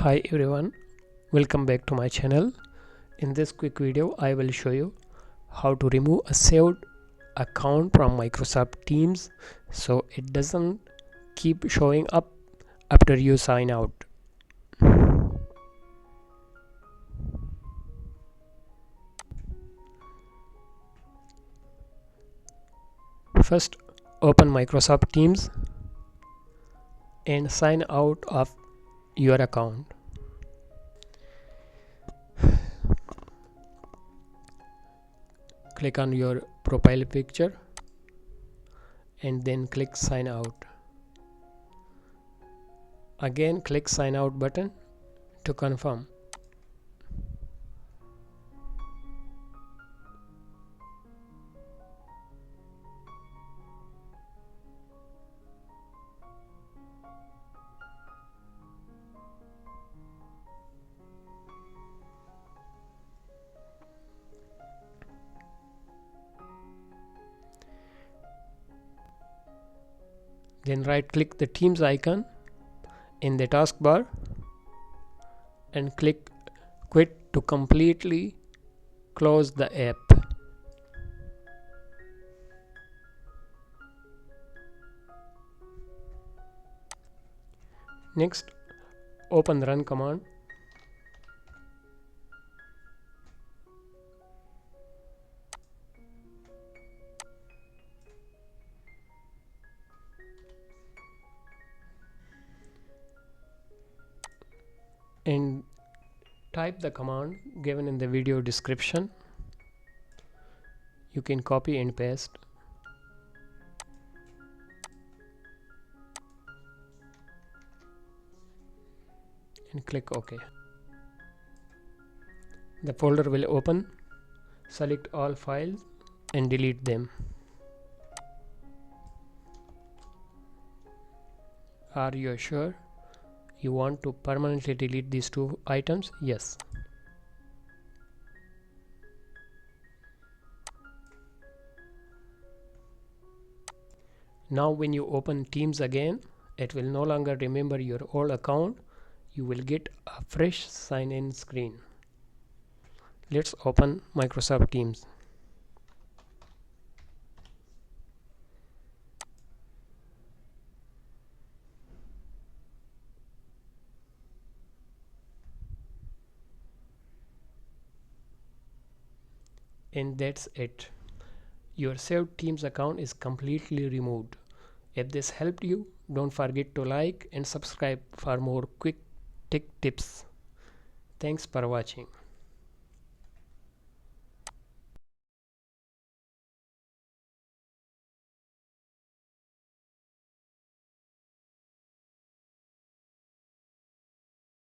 Hi everyone, welcome back to my channel. In this quick video I will show you how to remove a saved account from Microsoft Teams so it doesn't keep showing up after you sign out. First, open Microsoft Teams and sign out of your account. Click on your profile picture and then click sign out. Again click sign out button to confirm. Then right click the Teams icon in the taskbar and click quit to completely close the app. Next, open run command. And type the command given in the video description. You can copy and paste and click OK. The folder will open. Select all files and delete them. Are you sure you want to permanently delete these two items? Yes. Now when you open Teams again, it will no longer remember your old account. You will get a fresh sign-in screen. Let's open Microsoft Teams. And that's it. Your saved Teams account is completely removed. If this helped you, don't forget to like and subscribe for more quick tech tips. Thanks for watching.